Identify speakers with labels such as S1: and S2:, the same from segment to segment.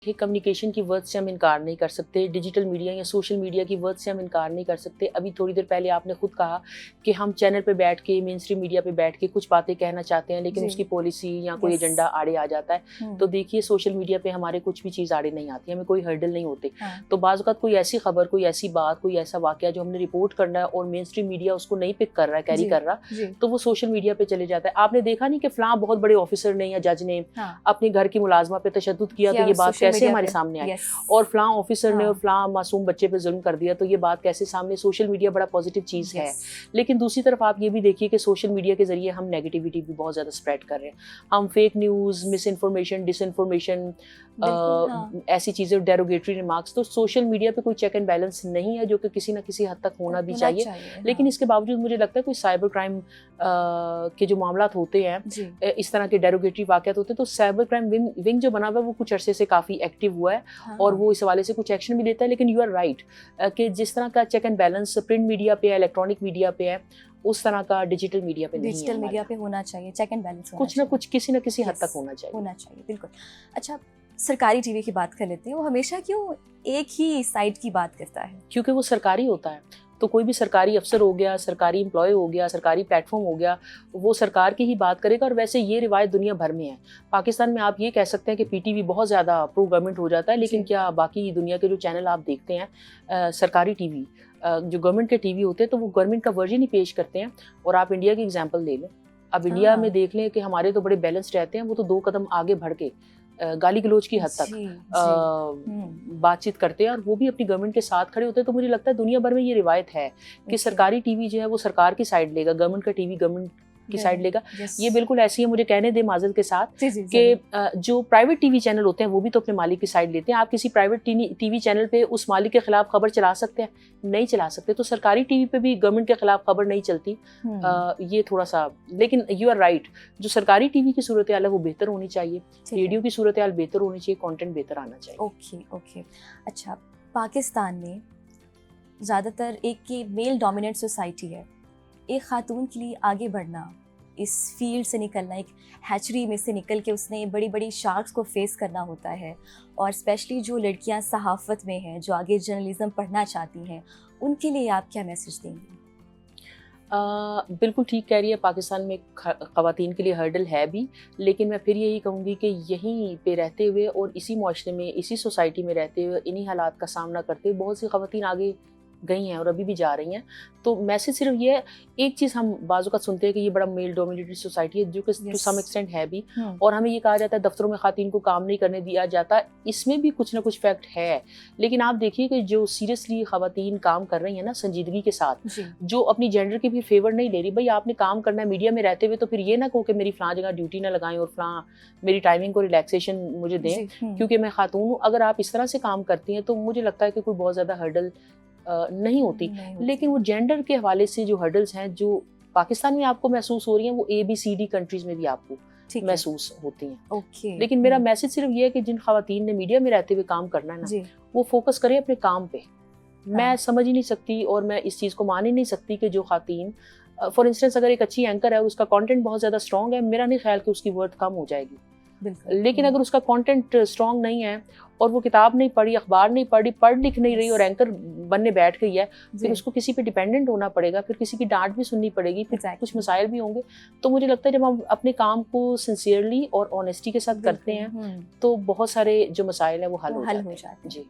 S1: कि कम्युनिकेशन की वर्थ से हम इनकार नहीं कर सकते, डिजिटल मीडिया या सोशल मीडिया की वर्थ से हम इनकार नहीं कर सकते। अभी थोड़ी देर पहले आपने खुद कहा कि हम चैनल पे बैठ के, मेन स्ट्रीम मीडिया पे बैठ के कुछ बातें कहना चाहते हैं, लेकिन
S2: जी।
S1: उसकी पॉलिसी या कोई
S2: यस।
S1: एजेंडा आड़े आ जाता है। तो देखिए, सोशल मीडिया पे हमारे कुछ भी चीज़ आड़े नहीं आती, हमें कोई हर्डल नहीं होते।
S2: हाँ।
S1: तो बाज़ औक़ात कोई ऐसी खबर, कोई ऐसी बात, कोई ऐसा वाक़या जो हमने रिपोर्ट करना है और मेन स्ट्रीम मीडिया उसको नहीं पिक कर रहा है, कैरी
S2: जी,
S1: कर रहा,
S2: जी।
S1: तो वो सोशल मीडिया पे चले जाता है। आपने देखा नहीं कि फ़लाँ बहुत बड़े ऑफिसर ने या जज ने
S2: हाँ।
S1: अपने घर की मुलाज़मा पे तशद्दुद किया, तो ये बात
S2: सोशल
S1: कैसे
S2: मीडिया
S1: हमारे
S2: पे।
S1: सामने आई?
S2: यस।
S1: और फ़लाँ ऑफिसर ने और
S2: हाँ।
S1: फ़लाँ मासूम बच्चे पे ज़ुल्म कर दिया, तो ये बात कैसे सामने? सोशल मीडिया बड़ा पॉजिटिव चीज़ है।
S2: यस।
S1: लेकिन दूसरी तरफ आप ये भी देखिए कि सोशल मीडिया के ज़रिए हम नेगेटिविटी भी बहुत ज़्यादा स्प्रेड कर रहे हैं। हम fake news, miss information, disinformation,
S2: बिल्कुल, हाँ।
S1: ऐसी चीज़ें, डेरोगेटरी रिमार्क्स, तो सोशल मीडिया पे कोई चेक एंड बैलेंस नहीं है, जो कि किसी न किसी हद तक होना भी चाहिए। लेकिन
S2: हाँ।
S1: इसके बावजूद मुझे लगता है कोई साइबर क्राइम के जो मामलात होते हैं,
S2: जी।
S1: इस तरह के डेरोगेटरी वाक़यात होते हैं, तो साइबर क्राइम विंग जो बना हुआ है वो कुछ अरसे से काफ़ी एक्टिव हुआ है।
S2: हाँ।
S1: और वो इस हवाले से कुछ एक्शन भी लेता है। लेकिन यू आर राइट कि जिस तरह का check and balance print media पे है, इलेक्ट्रॉनिक मीडिया पे है, उस तरह का डिजिटल मीडिया पे नहीं है।
S2: डिजिटल मीडिया पे होना चाहिए, चेक एंड बैलेंस
S1: कुछ ना कुछ, किसी न किसी हद तक होना चाहिए।
S2: होना चाहिए, बिल्कुल। अच्छा, सरकारी टीवी की बात कर लेते हैं। वो हमेशा क्यों एक ही साइड की बात करता है?
S1: क्योंकि वो सरकारी होता है। तो कोई भी सरकारी अफसर हो गया, सरकारी एम्प्लॉय हो गया, सरकारी प्लेटफॉर्म हो गया, वो सरकार की ही बात करेगा। और वैसे ये रिवायत दुनिया भर में है। पाकिस्तान में आप ये कह सकते हैं कि पीटीवी बहुत ज़्यादा प्रो गवर्नमेंट हो जाता है, लेकिन क्या बाकी दुनिया के जो चैनल आप देखते हैं, सरकारी टीवी, जो गवर्नमेंट के टीवी होते हैं, तो वो गवर्नमेंट का वर्जन ही पेश करते हैं। और आप इंडिया की एग्जाम्पल ले लें, अब इंडिया में देख लें कि हमारे तो बड़े बैलेंस्ड रहते हैं, वो तो 2 कदम आगे बढ़ के गाली गलौज की हद तक बातचीत करते हैं, और वो भी अपनी गवर्नमेंट के साथ खड़े होते हैं। तो मुझे लगता है दुनिया भर में ये रिवायत है कि सरकारी टीवी जो है वो सरकार की साइड लेगा, गवर्नमेंट का टीवी गवर्नमेंट की साइड लेगा। ये बिल्कुल ऐसी है, मुझे कहने दे माजरत के साथ, कि जो प्राइवेट टीवी चैनल होते हैं वो भी तो अपने मालिक की साइड लेते हैं। आप किसी प्राइवेट टीवी चैनल पे उस मालिक के खिलाफ खबर चला सकते हैं? नहीं चला सकते। तो सरकारी टीवी पे भी गवर्नमेंट के खिलाफ खबर नहीं चलती। ये थोड़ा सा, लेकिन यू आर राइट, जो सरकारी टीवी की सूरत हाल है वो बेहतर होनी चाहिए, रेडियो की सूरत हाल बेहतर होनी चाहिए, कंटेंट बेहतर आना चाहिए।
S2: ओके। अच्छा, पाकिस्तान में ज़्यादातर एक मेल डोमिनेंट सोसाइटी है। एक खातून के लिए आगे बढ़ना, इस फील्ड से निकलना, एक हैचरी में से निकल के उसने बड़ी बड़ी शार्क्स को फेस करना होता है। और स्पेशली जो लड़कियां सहाफ़त में हैं, जो आगे जर्नलिज्म पढ़ना चाहती हैं, उनके लिए आप क्या मैसेज देंगे?
S1: बिल्कुल ठीक कह रही है, पाकिस्तान में ख़वातीन के लिए हर्डल है भी। लेकिन मैं फिर यही कहूँगी कि यहीं पे रहते हुए और इसी मुआशरे में, इसी सोसाइटी में रहते हुए, इन्हीं हालात का सामना करते हुए बहुत सी ख़वातीन आगे गई हैं और अभी भी जा रही हैं। तो मैसेज सिर्फ ये है, एक चीज़ हम बाज़ औक़ात सुनते हैं कि ये बड़ा मेल डोमिनेटेड सोसाइटी है, जो कि टू सम एक्सटेंट है भी। और हमें ये कहा जाता है दफ्तरों में ख़वातीन को काम नहीं करने दिया जाता, इसमें भी कुछ ना कुछ फैक्ट है। लेकिन आप देखिए कि जो सीरियसली ख़वातीन काम कर रही हैं ना, संजीदगी के साथ, जो अपनी जेंडर की भी फेवर नहीं ले रही, भाई आपने काम करना है मीडिया में रहते हुए, तो फिर ये ना कहो कि मेरी फ़लाँ जगह ड्यूटी ना लगाएं और फ़लाँ मेरी टाइमिंग को रिलैक्सेशन मुझे दें क्योंकि मैं खातून हूँ। अगर आप इस तरह से काम करती हैं तो मुझे लगता है कि कोई बहुत ज़्यादा हर्डल नहीं होती। लेकिन वो जेंडर के हवाले से जो हर्डल्स हैं, जो पाकिस्तान में आपको महसूस हो रही हैं, वो ABCD कंट्रीज़ में भी आपको महसूस होती हैं। लेकिन मेरा मैसेज सिर्फ ये है कि जिन ख़वातीन ने मीडिया में रहते हुए काम करना है ना, वो फोकस करें अपने काम पे। मैं समझ ही नहीं सकती और मैं इस चीज़ को मान ही नहीं सकती कि जो ख़वातीन, फॉर इंस्टेंस अगर एक अच्छी एंकर है, उसका कंटेंट बहुत ज़्यादा स्ट्रॉन्ग है, मेरा नहीं ख्याल कि उसकी वर्थ कम हो जाएगी। लेकिन अगर उसका कंटेंट स्ट्रॉन्ग नहीं है और वो किताब नहीं पढ़ी, अखबार नहीं पढ़ी, पढ़ लिख नहीं रही और एंकर बनने बैठ गई है, फिर उसको किसी पे डिपेंडेंट होना पड़ेगा, फिर किसी की डांट भी सुननी पड़ेगी, फिर कुछ मसाइल भी होंगे। तो मुझे लगता है जब हम अपने काम को सिंसियरली और ऑनेस्टी के साथ करते हैं तो बहुत सारे जो मसाइल हैं वो हल हो जाते हैं। जी,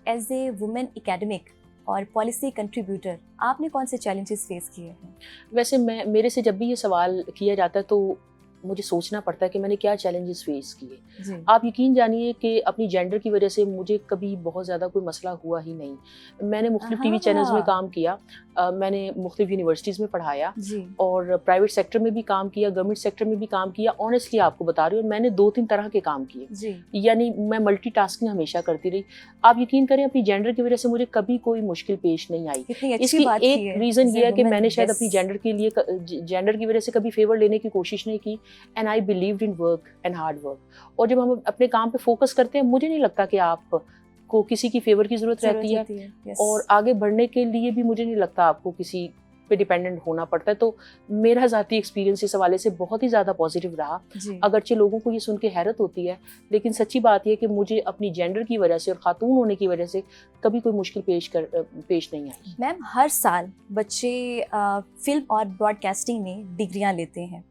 S2: एज ए वुमेन एकेडमिक और पॉलिसी कंट्रीब्यूटर, आपने कौन से चैलेंजेस फेस किए हैं?
S1: वैसे मेरे से जब भी ये सवाल किया जाता है तो मुझे सोचना पड़ता है कि मैंने क्या चैलेंजेस फेस किए। आप यकीन जानिए कि अपनी जेंडर की वजह से मुझे कभी बहुत ज़्यादा कोई मसला हुआ ही नहीं। मैंने मुख्तलिफ टीवी चैनल्स में काम किया, मैंने मुख्तलिफ यूनिवर्सिटीज़ में पढ़ाया और प्राइवेट सेक्टर में भी काम किया, गवर्नमेंट सेक्टर में भी काम किया। ऑनेस्टली आपको बता रही हूँ, मैंने 2-3 तरह के काम किए, यानी मैं मल्टीटास्किंग हमेशा करती रही। आप यकीन करें, अपनी जेंडर की वजह से मुझे कभी कोई मुश्किल पेश नहीं आई। इसकी एक रीज़न ये है कि मैंने शायद अपनी जेंडर के लिए, जेंडर की वजह से कभी फेवर लेने की कोशिश नहीं की। And I believed in work and hard work. और जब हम अपने काम पे फोकस करते हैं, मुझे नहीं लगता कि आपको किसी की फेवर की ज़रूरत रहती है। और आगे बढ़ने के लिए भी मुझे नहीं लगता आपको किसी पे डिपेंडेंट होना पड़ता है। तो मेरा ज़ाती एक्सपीरियंस इस हवाले से बहुत ही ज़्यादा पॉजिटिव रहा। अगरचे लोगों को ये सुन के हैरत होती है, लेकिन सच्ची बात यह कि मुझे अपनी जेंडर की वजह से और ख़ातून होने की वजह से कभी कोई मुश्किल पेश नहीं आई।
S2: मैम, हर साल बच्चे फिल्म और ब्रॉडकास्टिंग में डिग्रियां लेते हैं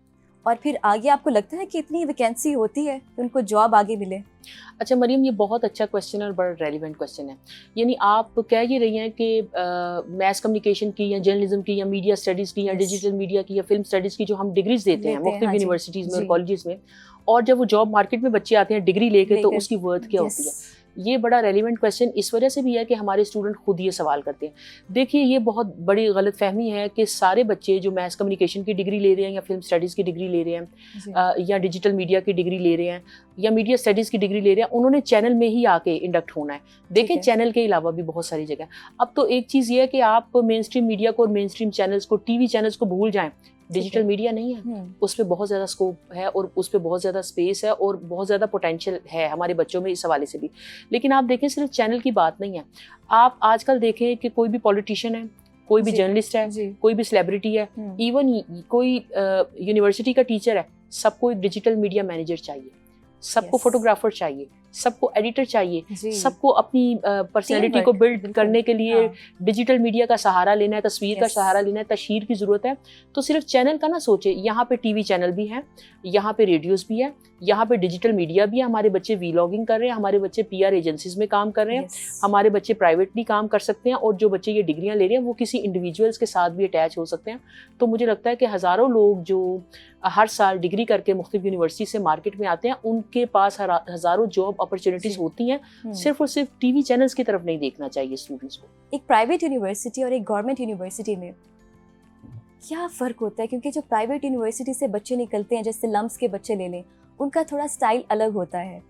S2: और फिर आगे आपको लगता है कि इतनी वैकेंसी होती है कि उनको जॉब आगे मिले?
S1: अच्छा मरीम, ये बहुत अच्छा क्वेश्चन है और बड़ा रेलिवेंट क्वेश्चन है। यानी आप कह ये रही हैं कि मैस कम्युनिकेशन की या जर्नलिज्म की या मीडिया स्टडीज़ की या डिजिटल मीडिया की या फिल्म स्टडीज़ की जो हम डिग्रीज देते हैं मुख्तलिफ यूनिवर्सिटीज़ में और कॉलेजेस में, और जब वो जॉब मार्केट में बच्चे आते हैं डिग्री लेके तो उसकी वर्थ क्या होती है? ये बड़ा रेलिवेंट क्वेश्चन इस वजह से भी है कि हमारे स्टूडेंट खुद ये सवाल करते हैं। देखिए, ये बहुत बड़ी गलतफहमी है कि सारे बच्चे जो मैस कम्युनिकेशन की डिग्री ले रहे हैं या फिल्म स्टडीज़ की डिग्री ले रहे हैं या डिजिटल मीडिया की डिग्री ले रहे हैं या मीडिया स्टडीज़ की डिग्री ले रहे हैं, उन्होंने चैनल में ही आके इंडक्ट होना है। देखिए, चैनल के अलावा भी बहुत सारी जगह। अब तो एक चीज़ ये है कि आप मेन स्ट्रीम मीडिया को और मेन स्ट्रीम चैनल्स को, टीवी चैनल्स को भूल जाएं। डिजिटल मीडिया नहीं है, उस पर बहुत ज़्यादा स्कोप है और उस पर बहुत ज़्यादा स्पेस है और बहुत ज़्यादा पोटेंशियल है हमारे बच्चों में इस हवाले से भी। लेकिन आप देखें, सिर्फ चैनल की बात नहीं है। आप आजकल देखें कि कोई भी पॉलिटिशियन है, कोई भी जर्नलिस्ट है, कोई भी सेलिब्रिटी है, इवन कोई यूनिवर्सिटी का टीचर है, सबको एक डिजिटल मीडिया मैनेजर चाहिए, सबको फोटोग्राफर चाहिए, सबको एडिटर चाहिए, सबको अपनी पर्सनैलिटी को बिल्ड करने के लिए डिजिटल मीडिया का सहारा लेना है, तस्वीर का सहारा लेना है, तशहीर की ज़रूरत है। तो सिर्फ चैनल का ना सोचे, यहाँ पे टीवी चैनल भी हैं, यहाँ पे रेडियोज़ भी है, यहाँ पे डिजिटल मीडिया भी है। हमारे बच्चे वीलॉगिंग कर रहे हैं, हमारे बच्चे PR एजेंसीज में काम कर रहे हैं, हमारे बच्चे प्राइवेटली काम कर सकते हैं, और जो बच्चे ये डिग्रियाँ ले रहे हैं वो किसी इंडिविजुअल्स के साथ भी अटैच हो सकते हैं। तो मुझे लगता है कि हज़ारों लोग जो हर साल डिग्री करके मुख्तलिफ यूनिवर्सिटी से मार्केट में आते हैं, उनके पास हज़ारों जॉब अपॉर्चुनिटीज़ होती हैं। सिर्फ और सिर्फ टीवी चैनल्स की तरफ नहीं देखना चाहिए स्टूडेंट्स को।
S2: एक प्राइवेट यूनिवर्सिटी और एक गवर्नमेंट यूनिवर्सिटी में क्या फ़र्क होता है? क्योंकि जो प्राइवेट यूनिवर्सिटी से बच्चे निकलते हैं, जैसे लम्स के बच्चे ले लें, उनका थोड़ा स्टाइल अलग होता है।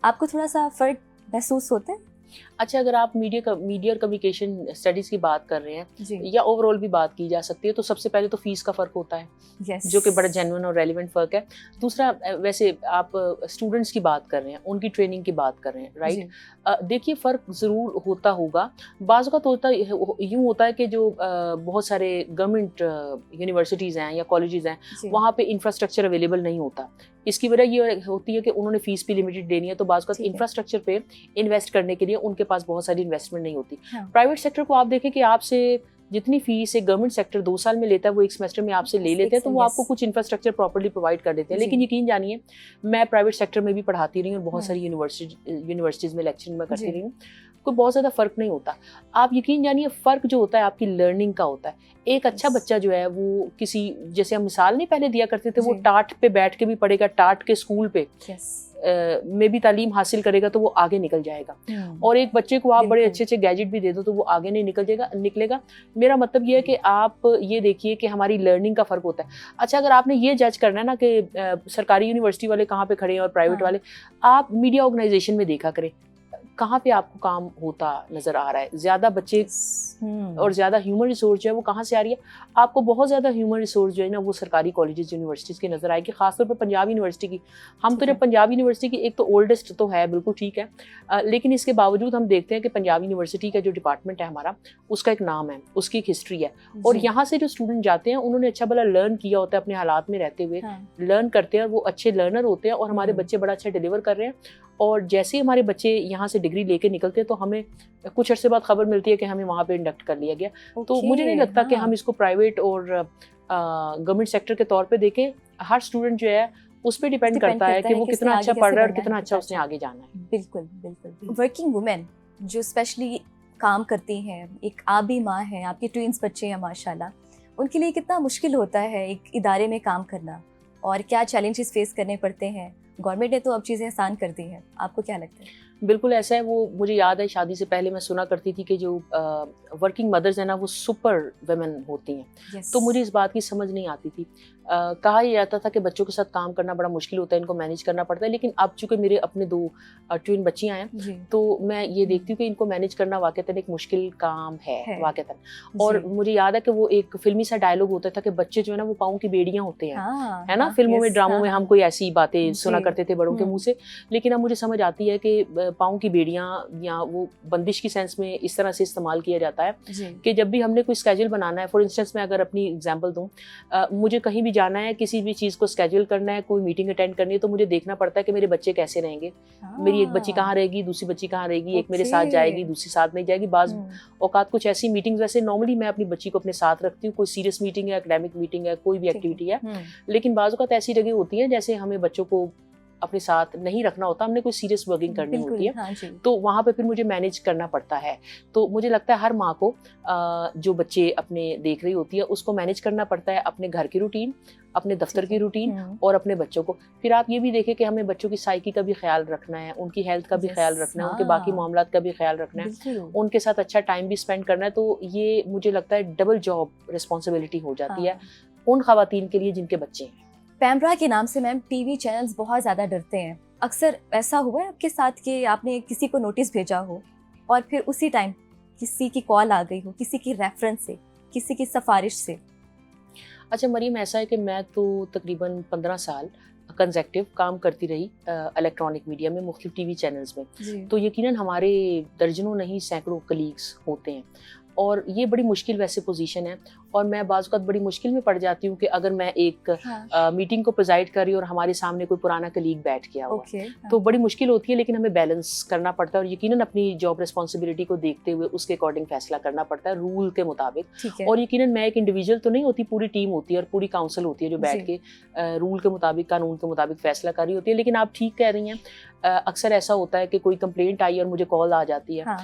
S2: आपको थोड़ा सा फ़र्क महसूस होता है?
S1: अच्छा, अगर आप मीडिया और कम्युनिकेशन स्टडीज़ की बात कर रहे हैं या ओवरऑल भी बात की जा सकती है, तो सबसे पहले तो फीस का फ़र्क होता है, जो कि बड़ा जेन्युइन और रेलिवेंट फ़र्क है। दूसरा, वैसे आप स्टूडेंट्स की बात कर रहे हैं, उनकी ट्रेनिंग की बात कर रहे हैं, राइट? देखिए, फ़र्क ज़रूर होता होगा। बाज़ वक़्त यूँ होता है कि जो बहुत सारे गवर्नमेंट यूनिवर्सिटीज़ हैं या कॉलेजेस हैं, वहाँ पे इंफ्रास्ट्रक्चर अवेलेबल नहीं होता। इसकी वजह ये होती है कि उन्होंने फ़ीस भी लिमिटेड देनी है, तो बाज़ वक़्त इंफ्रास्ट्रक्चर पे इन्वेस्ट करने के लिए उनके पास बहुत सारी इन्वेस्टमेंट नहीं होती। प्राइवेट सेक्टर को आप देखें कि आपसे जितनी फीस एक गवर्नमेंट सेक्टर 2 साल में लेता है, वो एक सेमेस्टर में आपसे ले लेते हैं, तो वो आपको कुछ इंफ्रास्ट्रक्चर प्रॉपर्ली प्रोवाइड कर देते हैं। लेकिन यकीन जानिए, मैं प्राइवेट सेक्टर में भी पढ़ाती रही हूँ और बहुत सारी यूनिवर्सिटीज़ में लेक्चरिंग में करती रही हूँ, कोई बहुत ज़्यादा फ़र्क नहीं होता। आप यकीन जानिए, फ़र्क जो होता है आपकी लर्निंग का होता है। एक अच्छा बच्चा जो है वो किसी, जैसे हम मिसाल नहीं पहले दिया करते थे, वो टाट पे बैठ के भी पढ़ेगा, टाट के स्कूल पे में भी तालीम हासिल करेगा तो वो आगे निकल जाएगा। और एक बच्चे को आप बड़े अच्छे गैजेट भी दे दो तो वो आगे नहीं निकलेगा। मेरा मतलब ये है कि आप ये देखिए कि हमारी लर्निंग का फ़र्क होता है। अच्छा, अगर आपने ये जज करना है ना कि सरकारी यूनिवर्सिटी वाले कहाँ पे खड़े हैं और प्राइवेट वाले, आप मीडिया ऑर्गेनाइजेशन में देखा करें कहाँ पे आपको काम होता नज़र आ रहा है। ज़्यादा बच्चे और ज़्यादा ह्यूमन रिसोर्स जो है वो कहाँ से आ रही है? आपको बहुत ज़्यादा ह्यूमन रिसोर्स जो है ना वो सरकारी कॉलेजेस यूनिवर्सिटीज़ की नज़र आएगी, खासतौर पर पंजाब यूनिवर्सिटी की। हम तो जब पंजाब यूनिवर्सिटी की, एक तो ओल्डेस्ट तो है, बिल्कुल ठीक है, लेकिन इसके बावजूद हम देखते हैं कि पंजाब यूनिवर्सिटी का जो डिपार्टमेंट है हमारा, उसका एक नाम है, उसकी एक हिस्ट्री है, और यहाँ से जो स्टूडेंट जाते हैं उन्होंने अच्छा भला लर्न किया होता है, अपने हालात में रहते हुए लर्न करते हैं, वो अच्छे लर्नर होते हैं, और हमारे बच्चे बड़ा अच्छा डिलीवर कर रहे हैं। और जैसे ही हमारे बच्चे यहाँ से डिग्री लेके निकलते हैं तो हमें कुछ अर्से बाद खबर मिलती है कि हमें वहाँ पे इंडक्ट कर लिया गया। तो मुझे नहीं लगता कि हम इसको प्राइवेट और गवर्नमेंट सेक्टर के तौर पे देखें। हर स्टूडेंट जो है उस पर डिपेंड करता है कि वो कितना अच्छा पढ़ रहा है और कितना अच्छा उसने आगे जाना है।
S2: बिल्कुल। वर्किंग वुमेन जो स्पेशली काम करती हैं, एक आप भी माँ हैं, आपके ट्विंस बच्चे हैं माशाल्लाह, उनके लिए कितना मुश्किल होता है एक इदारे में काम करना, और क्या चैलेंजेस फेस करने पड़ते हैं? गवर्नमेंट ने तो अब चीज़ें आसान कर दी हैं, आपको क्या लगता है?
S1: बिल्कुल ऐसा है। वो मुझे याद है, शादी से पहले मैं सुना करती थी कि जो वर्किंग मदर्स हैं ना वो सुपर वुमेन होती हैं। तो मुझे इस बात की समझ नहीं आती थी। कहा यह जाता था कि बच्चों के साथ काम करना बड़ा मुश्किल होता है, इनको मैनेज करना पड़ता है। लेकिन अब चूँकि मेरे अपने 2 ट्विन बच्चियाँ हैं, तो मैं ये देखती हूँ कि इनको मैनेज करना वाक़तन एक मुश्किल काम है वाक़तन। और मुझे याद है कि वो एक फिल्मी सा डायलॉग होता था कि बच्चे जो है ना वो पाँव की बेड़ियाँ होते हैं, है ना? फिल्मों में, ड्रामों में हम कोई ऐसी बातें सुना करते थे बड़ों के मुँह से। लेकिन अब मुझे समझ आती है कि पाँव की बेड़ियाँ या वो बंदिश की सेंस में इस तरह से इस्तेमाल किया जाता है
S2: जी।
S1: कि जब भी हमने कोई स्केड्यूल बनाना है, फॉर इंस्टेंस मैं अगर अपनी एग्जांपल दूं, मुझे कहीं भी जाना है, किसी भी चीज़ को स्केड्यूल करना है, कोई मीटिंग अटेंड करनी है, तो मुझे देखना पड़ता है कि मेरे बच्चे कैसे रहेंगे। मेरी एक बच्ची कहाँ रहेगी, दूसरी बच्ची कहाँ रहेगी, एक मेरे साथ जाएगी, दूसरी साथ नहीं जाएगी। बाज़ औकात कुछ ऐसी मीटिंग्स, वैसे नॉर्मली मैं अपनी बच्ची को अपने साथ रखती हूँ, कोई सीरियस मीटिंग है, एकेडमिक मीटिंग है, कोई भी एक्टिविटी है, लेकिन बाज़ औक़ात ऐसी जगह होती है जैसे हमें बच्चों को अपने साथ नहीं रखना होता, हमने कोई सीरियस वर्किंग करनी होती है,
S2: हाँ जी।
S1: तो वहाँ पे फिर मुझे मैनेज करना पड़ता है। तो मुझे लगता है हर माँ को जो बच्चे अपने देख रही होती है उसको मैनेज करना पड़ता है, अपने घर की रूटीन, अपने दफ्तर की रूटीन और अपने बच्चों को। फिर आप ये भी देखें कि हमें बच्चों की साइकी का भी ख्याल रखना है, उनकी हेल्थ का भी ख्याल रखना है, उनके बाकी मामलात का भी ख्याल रखना है, उनके साथ अच्छा टाइम भी स्पेंड करना है। तो ये मुझे लगता है डबल जॉब रिस्पॉन्सिबिलिटी हो जाती है उन खवातीन के लिए जिनके बच्चे हैं।
S2: पैमरा के नाम से मैम टीवी चैनल्स बहुत ज़्यादा डरते हैं। अक्सर ऐसा हुआ है आपके साथ कि आपने किसी को नोटिस भेजा हो और फिर उसी टाइम किसी की कॉल आ गई हो, किसी की रेफरेंस से, किसी की सिफारिश से?
S1: अच्छा मरीम, ऐसा है कि मैं तो तकरीबन 15 साल कंसेक्टिव काम करती रही इलेक्ट्रॉनिक मीडिया में, मुख्तलिफ टीवी चैनल्स में। तो यकीनन हमारे दर्जनों नहीं सैकड़ों कलीग्स होते हैं और ये बड़ी मुश्किल वैसे पोजीशन है और मैं बाज़ वक़्त बड़ी मुश्किल में पड़ जाती हूँ कि अगर मैं एक मीटिंग को प्रेज़ाइड कर रही हूँ और हमारे सामने कोई पुराना कलीग बैठ गया हुआ तो बड़ी मुश्किल होती है, लेकिन हमें बैलेंस करना पड़ता है और यकीनन अपनी जॉब रिस्पॉन्सिबिलिटी को देखते हुए उसके अकॉर्डिंग फैसला करना पड़ता है रूल के मुताबिक। और यकीनन मैं एक इंडिविजुअल तो नहीं होती, पूरी टीम होती है और पूरी काउंसिल होती है जो बैठ के रूल के मुताबिक, कानून के मुताबिक फैसला कर रही होती है। लेकिन आप ठीक कह रही हैं, अक्सर ऐसा होता है कि कोई कंप्लेंट आई और मुझे कॉल आ जाती है,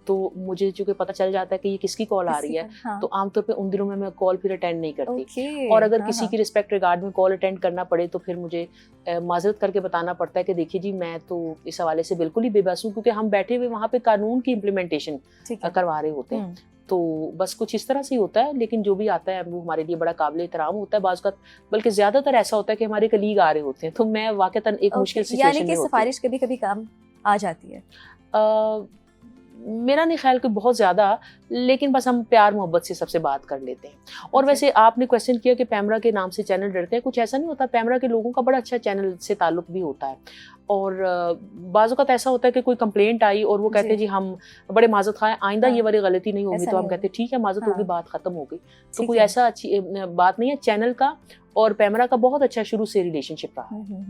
S1: तो मुझे चूँकि पता चल जाता है कि ये किसकी कॉल आ रही है, तो आमतौर पे उन दिनों में मैं कॉल फिर अटेंड नहीं करती। और अगर किसी की रिस्पेक्ट रिगार्ड में कॉल अटेंड करना पड़े तो फिर मुझे माजरत करके बताना पड़ता है कि देखिए जी, मैं तो इस हवाले से बिल्कुल ही बेबस हूँ, क्योंकि हम बैठे हुए वहाँ पे कानून की इम्प्लीमेंटेशन करवा रहे होते हैं। तो बस कुछ इस तरह से ही होता है, लेकिन जो भी आता है वो हमारे लिए बड़ा काबिल एहतराम होता है। बाज़ बल्कि ज़्यादातर ऐसा होता है कि हमारे कलीग आ रहे होते हैं, तो मैं वाक़तन एक मुश्किल सिचुएशन में होती हूँ।
S2: सिफारिश कभी-कभी काम आ जाती है?
S1: मेरा नहीं ख्याल कि बहुत ज़्यादा, लेकिन बस हम प्यार मोहब्बत से सबसे बात कर लेते हैं। और वैसे आपने क्वेश्चन किया कि पैमरा के नाम से चैनल डरते हैं, कुछ ऐसा नहीं होता। पैमरा के लोगों का बड़ा अच्छा चैनल से ताल्लुक भी होता है और बाज़ वक़्त ऐसा होता है कि कोई कंप्लेंट आई और वो कहते हैं जी हम बड़े माज़रत खाएं, आइंदा ये वाली गलती नहीं होगी, तो हम कहते हैं ठीक है, माज़रत होगी, बात ख़त्म हो गई। तो कोई ऐसा अच्छी बात नहीं है। चैनल का और पैमरा का बहुत अच्छा शुरू से रिलेशनशिप रहा है।